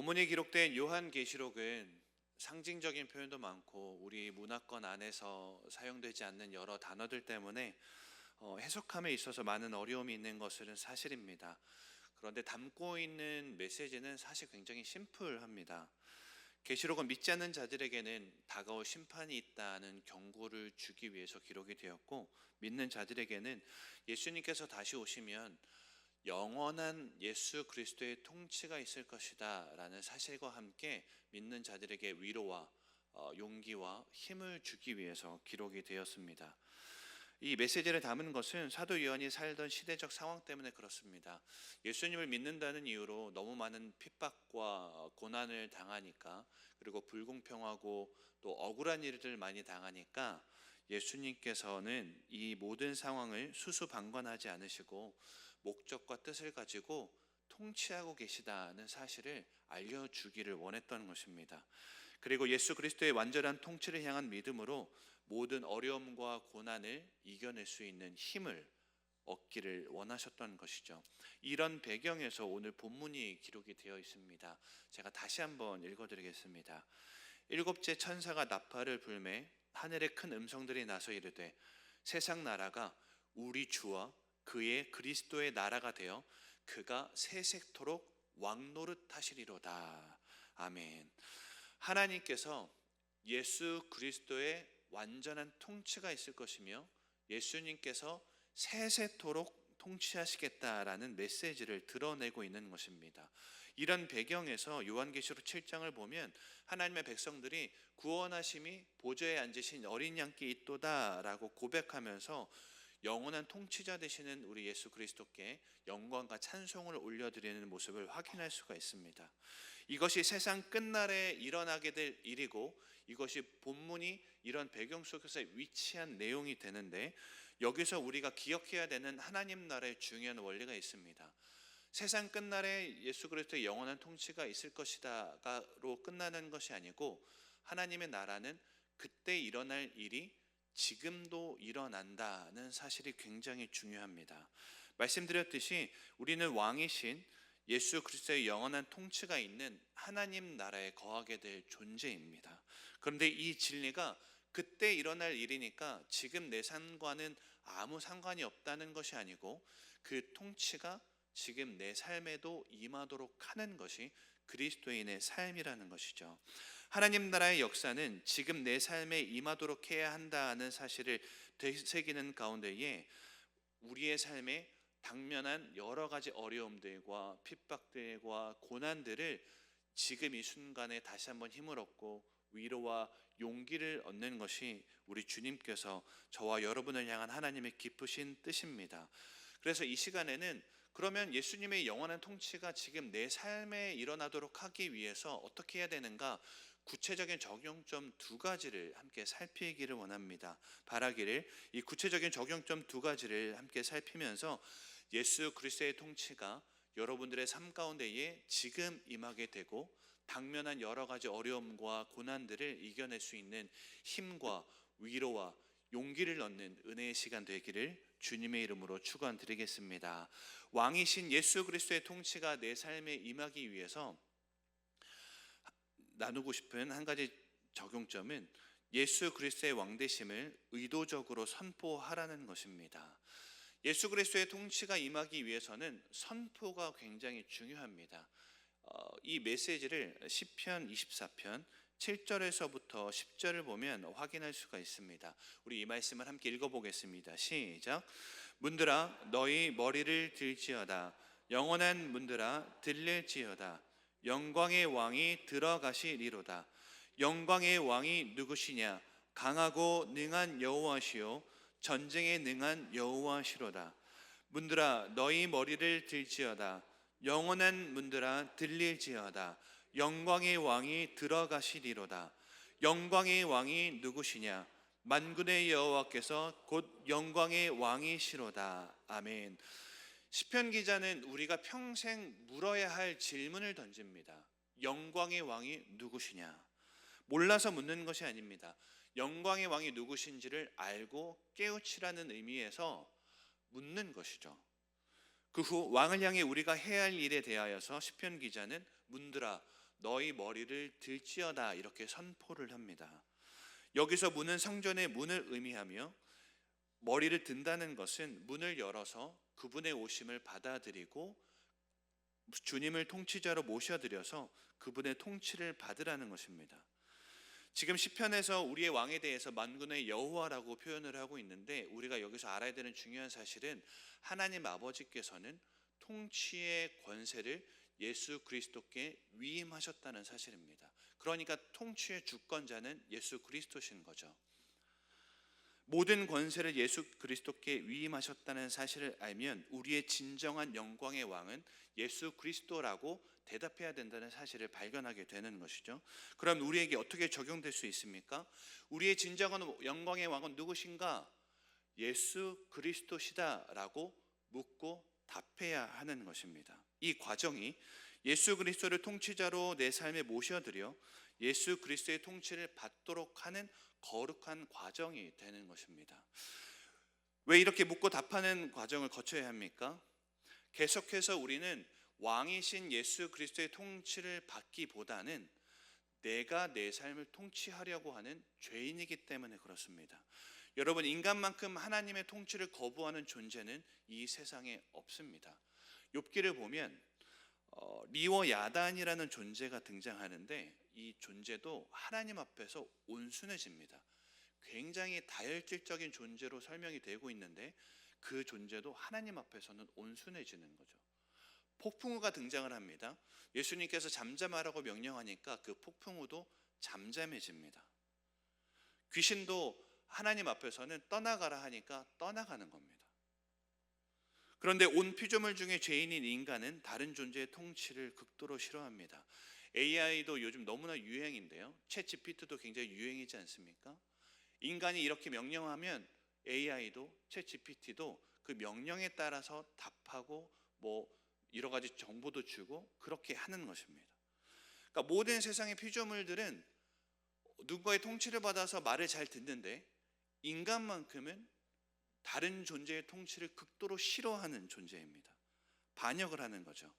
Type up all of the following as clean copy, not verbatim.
본문에 기록된 요한계시록은 상징적인 표현도 많고 우리 문화권 안에서 사용되지 않는 여러 단어들 때문에 해석함에 있어서 많은 어려움이 있는 것은 사실입니다. 그런데 담고 있는 메시지는 사실 굉장히 심플합니다. 계시록은 믿지 않는 자들에게는 다가올 심판이 있다는 경고를 주기 위해서 기록이 되었고, 믿는 자들에게는 예수님께서 다시 오시면 영원한 예수 그리스도의 통치가 있을 것이다 라는 사실과 함께 믿는 자들에게 위로와 용기와 힘을 주기 위해서 기록이 되었습니다. 이 메시지를 담은 것은 사도 요한이 살던 시대적 상황 때문에 그렇습니다. 예수님을 믿는다는 이유로 너무 많은 핍박과 고난을 당하니까, 그리고 불공평하고 또 억울한 일을 많이 당하니까 예수님께서는 이 모든 상황을 수수방관하지 않으시고 목적과 뜻을 가지고 통치하고 계시다는 사실을 알려주기를 원했던 것입니다. 그리고 예수 그리스도의 완전한 통치를 향한 믿음으로 모든 어려움과 고난을 이겨낼 수 있는 힘을 얻기를 원하셨던 것이죠. 이런 배경에서 오늘 본문이 기록이 되어 있습니다. 제가 다시 한번 읽어드리겠습니다. 일곱째 천사가 나팔을 불매 하늘에 큰 음성들이 나서 이르되 세상 나라가 우리 주와 그의 그리스도의 나라가 되어 그가 세세토록 왕노릇하시리로다. 아멘. 하나님께서 예수 그리스도의 완전한 통치가 있을 것이며 예수님께서 세세토록 통치하시겠다라는 메시지를 드러내고 있는 것입니다. 이런 배경에서 요한계시록 7장을 보면 하나님의 백성들이 구원하심이 보좌에 앉으신 어린 양께 있도다라고 고백하면서 영원한 통치자 되시는 우리 예수 그리스도께 영광과 찬송을 올려드리는 모습을 확인할 수가 있습니다. 이것이 세상 끝날에 일어나게 될 일이고, 이것이 본문이 이런 배경 속에서 위치한 내용이 되는데, 여기서 우리가 기억해야 되는 하나님 나라의 중요한 원리가 있습니다. 세상 끝날에 예수 그리스도의 영원한 통치가 있을 것이다로 끝나는 것이 아니고, 하나님의 나라는 그때 일어날 일이 지금도 일어난다는 사실이 굉장히 중요합니다. 말씀드렸듯이 우리는 왕이신 예수 그리스도의 영원한 통치가 있는 하나님 나라에 거하게 될 존재입니다. 그런데 이 진리가 그때 일어날 일이니까 지금 내 삶과는 아무 상관이 없다는 것이 아니고, 그 통치가 지금 내 삶에도 임하도록 하는 것이 그리스도인의 삶이라는 것이죠. 하나님 나라의 역사는 지금 내 삶에 임하도록 해야 한다는 사실을 되새기는 가운데에 우리의 삶에 당면한 여러 가지 어려움들과 핍박들과 고난들을 지금 이 순간에 다시 한번 힘을 얻고 위로와 용기를 얻는 것이 우리 주님께서 저와 여러분을 향한 하나님의 깊으신 뜻입니다. 그래서 이 시간에는 그러면 예수님의 영원한 통치가 지금 내 삶에 일어나도록 하기 위해서 어떻게 해야 되는가, 구체적인 적용점 두 가지를 함께 살피기를 원합니다. 바라기를 이 구체적인 적용점 두 가지를 함께 살피면서 예수 그리스도의 통치가 여러분들의 삶 가운데에 지금 임하게 되고 당면한 여러 가지 어려움과 고난들을 이겨낼 수 있는 힘과 위로와 용기를 얻는 은혜의 시간 되기를 주님의 이름으로 축원드리겠습니다. 왕이신 예수 그리스도의 통치가 내 삶에 임하기 위해서 나누고 싶은 한 가지 적용점은 예수 그리스도의 왕되심을 의도적으로 선포하라는 것입니다. 예수 그리스도의 통치가 임하기 위해서는 선포가 굉장히 중요합니다. 이 메시지를 시편 24편 7절에서부터 10절을 보면 확인할 수가 있습니다. 우리 이 말씀을 함께 읽어보겠습니다. 시작. 문들아 너희 머리를 들지어다. 영원한 문들아 들릴지어다. 영광의 왕이 들어가시리로다. 영광의 왕이 누구시냐? 강하고 능한 여호와시요 전쟁에 능한 여호와시로다. 문들아 너희 머리를 들지어다. 영원한 문들아 들릴지어다. 영광의 왕이 들어가시리로다. 영광의 왕이 누구시냐? 만군의 여호와께서 곧 영광의 왕이시로다. 아멘. 시편 기자는 우리가 평생 물어야 할 질문을 던집니다. 영광의 왕이 누구시냐? 몰라서 묻는 것이 아닙니다. 영광의 왕이 누구신지를 알고 깨우치라는 의미에서 묻는 것이죠. 그 후 왕을 향해 우리가 해야 할 일에 대하여서 시편 기자는 문들아 너희 머리를 들지어다 이렇게 선포를 합니다. 여기서 문은 성전의 문을 의미하며 머리를 든다는 것은 문을 열어서 그분의 오심을 받아들이고 주님을 통치자로 모셔드려서 그분의 통치를 받으라는 것입니다. 지금 시편에서 우리의 왕에 대해서 만군의 여호와라고 표현을 하고 있는데, 우리가 여기서 알아야 되는 중요한 사실은 하나님 아버지께서는 통치의 권세를 예수 그리스도께 위임하셨다는 사실입니다. 그러니까 통치의 주권자는 예수 그리스도신 거죠. 모든 권세를 예수 그리스도께 위임하셨다는 사실을 알면 우리의 진정한 영광의 왕은 예수 그리스도라고 대답해야 된다는 사실을 발견하게 되는 것이죠. 그럼 우리에게 어떻게 적용될 수 있습니까? 우리의 진정한 영광의 왕은 누구신가? 예수 그리스도시다라고 묻고 답해야 하는 것입니다. 이 과정이 예수 그리스도를 통치자로 내 삶에 모셔드려 예수 그리스도의 통치를 받도록 하는 거룩한 과정이 되는 것입니다. 왜 이렇게 묻고 답하는 과정을 거쳐야 합니까? 계속해서 우리는 왕이신 예수 그리스도의 통치를 받기보다는 내가 내 삶을 통치하려고 하는 죄인이기 때문에 그렇습니다. 여러분, 인간만큼 하나님의 통치를 거부하는 존재는 이 세상에 없습니다. 욥기를 보면 리워 야단이라는 존재가 등장하는데, 이 존재도 하나님 앞에서 온순해집니다. 굉장히 다혈질적인 존재로 설명이 되고 있는데 그 존재도 하나님 앞에서는 온순해지는 거죠. 폭풍우가 등장을 합니다. 예수님께서 잠잠하라고 명령하니까 그 폭풍우도 잠잠해집니다. 귀신도 하나님 앞에서는 떠나가라 하니까 떠나가는 겁니다. 그런데 온 피조물 중에 죄인인 인간은 다른 존재의 통치를 극도로 싫어합니다. AI도 요즘 너무나 유행인데요. 챗 GPT도 굉장히 유행이지 않습니까? 인간이 이렇게 명령하면 AI도 챗 GPT도 그 명령에 따라서 답하고 여러 가지 정보도 주고 그렇게 하는 것입니다. 그러니까 모든 세상의 피조물들은 누군가의 통치를 받아서 말을 잘 듣는데, 인간만큼은 다른 존재의 통치를 극도로 싫어하는 존재입니다. 반역을 하는 거죠.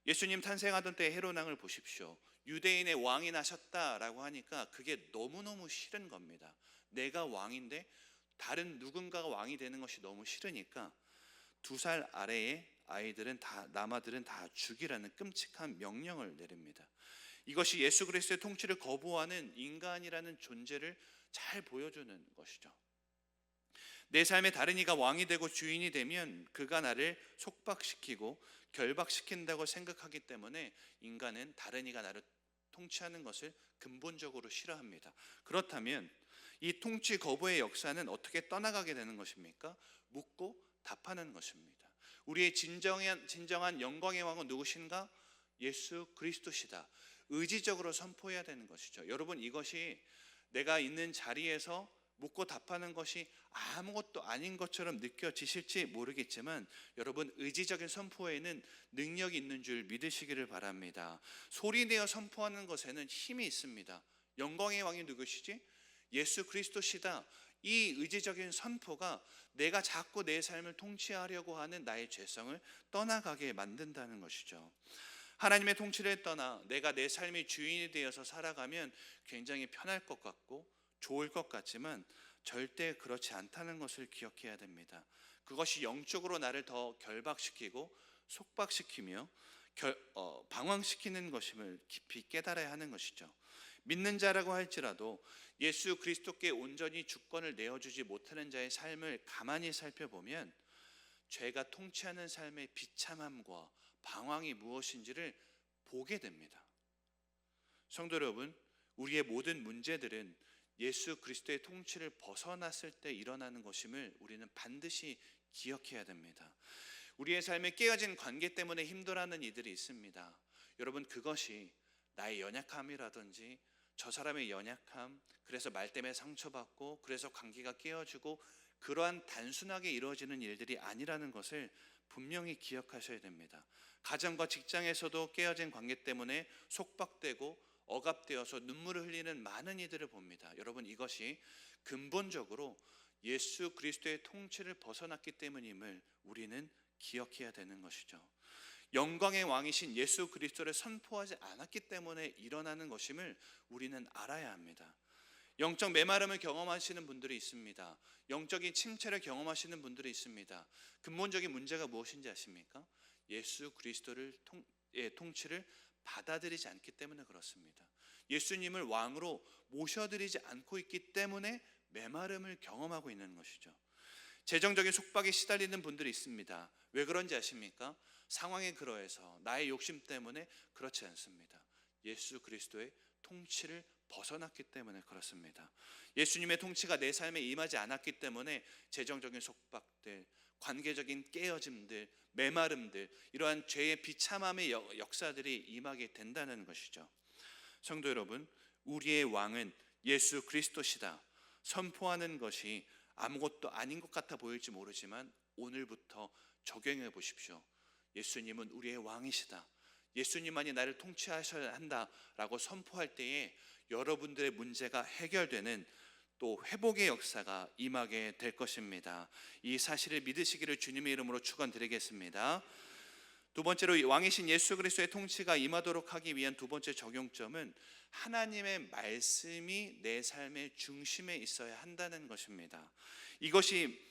예수님 탄생하던 때 헤롯 왕을 보십시오. 유대인의 왕이 나셨다라고 하니까 그게 너무너무 싫은 겁니다. 내가 왕인데 다른 누군가가 왕이 되는 것이 너무 싫으니까 2살 아래의 남아들은 다 죽이라는 끔찍한 명령을 내립니다. 이것이 예수 그리스도의 통치를 거부하는 인간이라는 존재를 잘 보여주는 것이죠. 내 삶에 다른 이가 왕이 되고 주인이 되면 그가 나를 속박시키고 결박시킨다고 생각하기 때문에 인간은 다른 이가 나를 통치하는 것을 근본적으로 싫어합니다. 그렇다면 이 통치 거부의 역사는 어떻게 떠나가게 되는 것입니까? 묻고 답하는 것입니다. 우리의 진정한 영광의 왕은 누구신가? 예수 그리스도시다. 의지적으로 선포해야 되는 것이죠. 여러분, 이것이 내가 있는 자리에서 묻고 답하는 것이 아무것도 아닌 것처럼 느껴지실지 모르겠지만, 여러분, 의지적인 선포에는 능력이 있는 줄 믿으시기를 바랍니다. 소리내어 선포하는 것에는 힘이 있습니다. 영광의 왕이 누구시지? 예수 그리스도시다. 이 의지적인 선포가 내가 자꾸 내 삶을 통치하려고 하는 나의 죄성을 떠나가게 만든다는 것이죠. 하나님의 통치를 떠나 내가 내 삶의 주인이 되어서 살아가면 굉장히 편할 것 같고 좋을 것 같지만 절대 그렇지 않다는 것을 기억해야 됩니다. 그것이 영적으로 나를 더 결박시키고 속박시키며 방황시키는 것임을 깊이 깨달아야 하는 것이죠. 믿는 자라고 할지라도 예수 그리스도께 온전히 주권을 내어주지 못하는 자의 삶을 가만히 살펴보면 죄가 통치하는 삶의 비참함과 방황이 무엇인지를 보게 됩니다. 성도 여러분, 우리의 모든 문제들은 예수 그리스도의 통치를 벗어났을 때 일어나는 것임을 우리는 반드시 기억해야 됩니다. 우리의 삶에 깨어진 관계 때문에 힘들어하는 이들이 있습니다. 여러분, 그것이 나의 연약함이라든지 저 사람의 연약함, 그래서 말 때문에 상처받고 그래서 관계가 깨어지고 그러한 단순하게 이루어지는 일들이 아니라는 것을 분명히 기억하셔야 됩니다. 가정과 직장에서도 깨어진 관계 때문에 속박되고 억압되어서 눈물을 흘리는 많은 이들을 봅니다. 여러분, 이것이 근본적으로 예수 그리스도의 통치를 벗어났기 때문임을 우리는 기억해야 되는 것이죠. 영광의 왕이신 예수 그리스도를 선포하지 않았기 때문에 일어나는 것임을 우리는 알아야 합니다. 영적 메마름을 경험하시는 분들이 있습니다. 영적인 침체를 경험하시는 분들이 있습니다. 근본적인 문제가 무엇인지 아십니까? 예수 그리스도를 통치를 받아들이지 않기 때문에 그렇습니다. 예수님을 왕으로 모셔드리지 않고 있기 때문에 메마름을 경험하고 있는 것이죠. 재정적인 속박에 시달리는 분들이 있습니다. 왜 그런지 아십니까? 상황에 그러해서 나의 욕심 때문에 그렇지 않습니다. 예수 그리스도의 통치를 벗어났기 때문에 그렇습니다. 예수님의 통치가 내 삶에 임하지 않았기 때문에 재정적인 속박들, 관계적인 깨어짐들, 메마름들, 이러한 죄의 비참함의 역사들이 임하게 된다는 것이죠. 성도 여러분, 우리의 왕은 예수 그리스도시다 선포하는 것이 아무것도 아닌 것 같아 보일지 모르지만 오늘부터 적용해 보십시오. 예수님은 우리의 왕이시다, 예수님만이 나를 통치하셔야 한다라고 선포할 때에 여러분들의 문제가 해결되는 또 회복의 역사가 임하게 될 것입니다. 이 사실을 믿으시기를 주님의 이름으로 축원드리겠습니다. 두 번째로 왕이신 예수 그리스도의 통치가 임하도록 하기 위한 두 번째 적용점은 하나님의 말씀이 내 삶의 중심에 있어야 한다는 것입니다. 이것이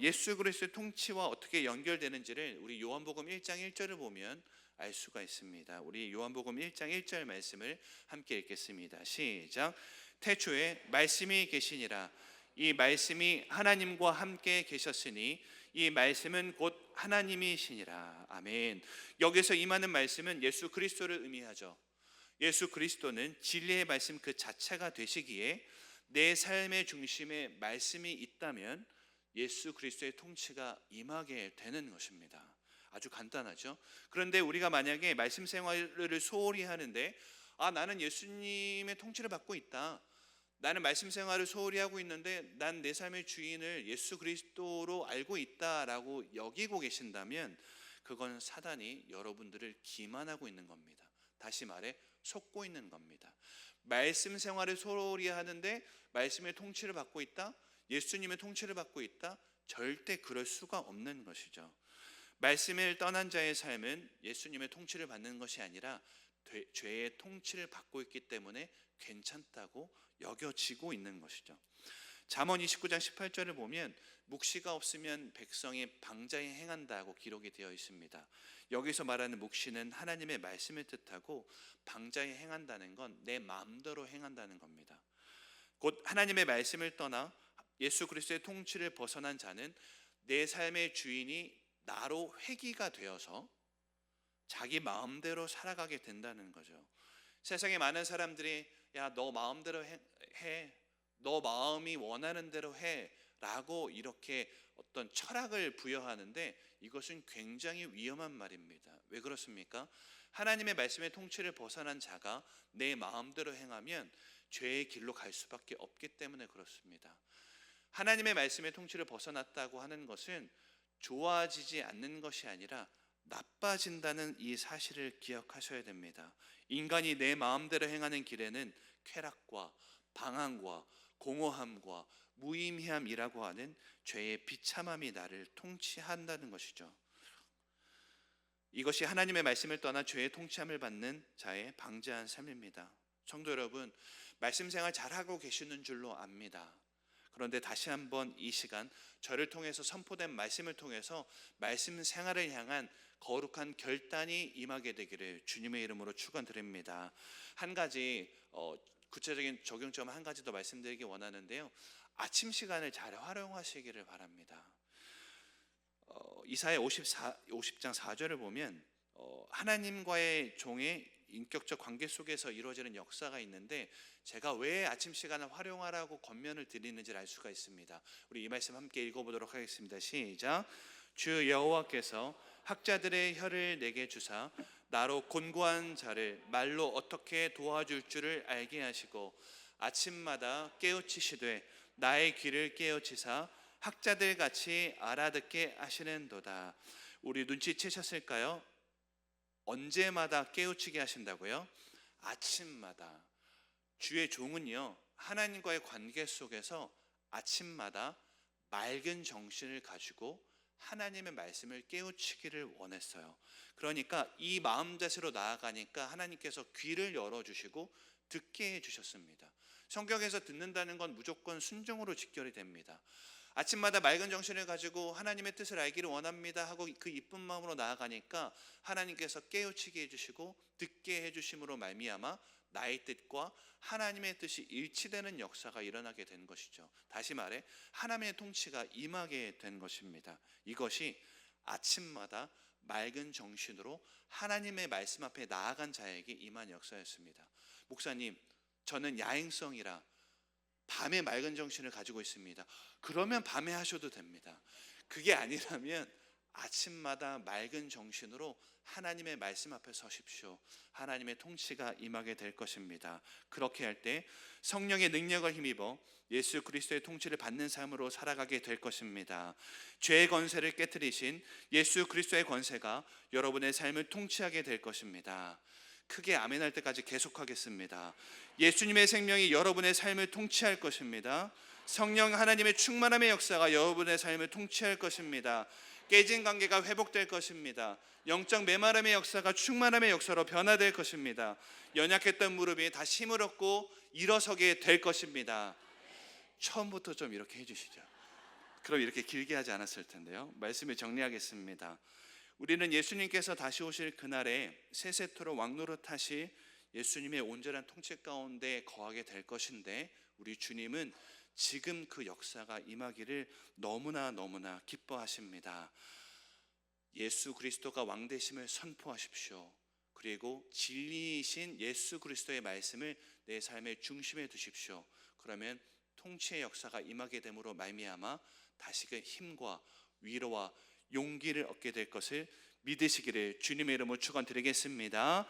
예수 그리스도의 통치와 어떻게 연결되는지를 우리 요한복음 1장 1절을 보면 알 수가 있습니다. 우리 요한복음 1장 1절 말씀을 함께 읽겠습니다. 시작. 태초에 말씀이 계시니라. 이 말씀이 하나님과 함께 계셨으니 이 말씀은 곧 하나님이시니라. 아멘. 여기서 임하는 말씀은 예수 그리스도를 의미하죠. 예수 그리스도는 진리의 말씀 그 자체가 되시기에 내 삶의 중심에 말씀이 있다면 예수 그리스도의 통치가 임하게 되는 것입니다. 아주 간단하죠. 그런데 우리가 만약에 말씀 생활을 소홀히 하는데 나는 예수님의 통치를 받고 있다, 나는 말씀 생활을 소홀히 하고 있는데 난 내 삶의 주인을 예수 그리스도로 알고 있다라고 여기고 계신다면 그건 사단이 여러분들을 기만하고 있는 겁니다. 다시 말해 속고 있는 겁니다. 말씀 생활을 소홀히 하는데 말씀의 통치를 받고 있다, 예수님의 통치를 받고 있다, 절대 그럴 수가 없는 것이죠. 말씀을 떠난 자의 삶은 예수님의 통치를 받는 것이 아니라 죄의 통치를 받고 있기 때문에 괜찮다고 여겨지고 있는 것이죠. 잠언 29장 18절을 보면 묵시가 없으면 백성이 방자히 행한다고 기록이 되어 있습니다. 여기서 말하는 묵시는 하나님의 말씀을 뜻하고 방자히 행한다는 건 내 마음대로 행한다는 겁니다. 곧 하나님의 말씀을 떠나 예수 그리스도의 통치를 벗어난 자는 내 삶의 주인이 나로 회귀가 되어서 자기 마음대로 살아가게 된다는 거죠. 세상에 많은 사람들이 야, 너 마음대로 해, 너 마음이 원하는 대로 해 라고 이렇게 어떤 철학을 부여하는데 이것은 굉장히 위험한 말입니다. 왜 그렇습니까? 하나님의 말씀의 통치를 벗어난 자가 내 마음대로 행하면 죄의 길로 갈 수밖에 없기 때문에 그렇습니다. 하나님의 말씀의 통치를 벗어났다고 하는 것은 좋아지지 않는 것이 아니라 나빠진다는 이 사실을 기억하셔야 됩니다. 인간이 내 마음대로 행하는 길에는 쾌락과 방황과 공허함과 무의미함이라고 하는 죄의 비참함이 나를 통치한다는 것이죠. 이것이 하나님의 말씀을 떠나 죄의 통치함을 받는 자의 방자한 삶입니다. 성도 여러분, 말씀 생활 잘하고 계시는 줄로 압니다. 그런데 다시 한번 이 시간 저를 통해서 선포된 말씀을 통해서 말씀 생활을 향한 거룩한 결단이 임하게 되기를 주님의 이름으로 축원드립니다. 한 가지 구체적인 적용점 한 가지 더 말씀드리기 원하는데요. 아침 시간을 잘 활용하시기를 바랍니다. 이사야 50장 4절을 보면 하나님과의 종의 인격적 관계 속에서 이루어지는 역사가 있는데 제가 왜 아침 시간을 활용하라고 권면을 드리는지를 알 수가 있습니다. 우리 이 말씀 함께 읽어보도록 하겠습니다. 시작. 주 여호와께서 학자들의 혀를 내게 주사 나로 곤고한 자를 말로 어떻게 도와줄 줄을 알게 하시고 아침마다 깨우치시되 나의 귀를 깨우치사 학자들 같이 알아듣게 하시는도다. 우리 눈치채셨을까요? 언제마다 깨우치게 하신다고요? 아침마다. 주의 종은요, 하나님과의 관계 속에서 아침마다 맑은 정신을 가지고 하나님의 말씀을 깨우치기를 원했어요. 그러니까 이 마음 자세로 나아가니까 하나님께서 귀를 열어주시고 듣게 해주셨습니다. 성경에서 듣는다는 건 무조건 순종으로 직결이 됩니다. 아침마다 맑은 정신을 가지고 하나님의 뜻을 알기를 원합니다 하고 그 이쁜 마음으로 나아가니까 하나님께서 깨우치게 해주시고 듣게 해주심으로 말미암아 나의 뜻과 하나님의 뜻이 일치되는 역사가 일어나게 된 것이죠. 다시 말해 하나님의 통치가 임하게 된 것입니다. 이것이 아침마다 맑은 정신으로 하나님의 말씀 앞에 나아간 자에게 임한 역사였습니다. 목사님, 저는 야행성이라 밤에 맑은 정신을 가지고 있습니다. 그러면 밤에 하셔도 됩니다. 그게 아니라면 아침마다 맑은 정신으로 하나님의 말씀 앞에 서십시오. 하나님의 통치가 임하게 될 것입니다. 그렇게 할 때 성령의 능력을 힘입어 예수 그리스도의 통치를 받는 삶으로 살아가게 될 것입니다. 죄의 권세를 깨뜨리신 예수 그리스도의 권세가 여러분의 삶을 통치하게 될 것입니다. 크게 아멘할 때까지 계속하겠습니다. 예수님의 생명이 여러분의 삶을 통치할 것입니다. 성령 하나님의 충만함의 역사가 여러분의 삶을 통치할 것입니다. 깨진 관계가 회복될 것입니다. 영적 메마름의 역사가 충만함의 역사로 변화될 것입니다. 연약했던 무릎이 다시 힘을 얻고 일어서게 될 것입니다. 처음부터 좀 이렇게 해주시죠. 그럼 이렇게 길게 하지 않았을 텐데요. 말씀을 정리하겠습니다. 우리는 예수님께서 다시 오실 그날에 세세토록 왕노릇하시 예수님의 온전한 통치 가운데 거하게 될 것인데, 우리 주님은 지금 그 역사가 임하기를 너무나 기뻐하십니다. 예수 그리스도가 왕 되심을 선포하십시오. 그리고 진리이신 예수 그리스도의 말씀을 내 삶의 중심에 두십시오. 그러면 통치의 역사가 임하게 됨으로 말미암아 다시금 힘과 위로와 용기를 얻게 될 것을 믿으시기를 주님의 이름으로 축원드리겠습니다.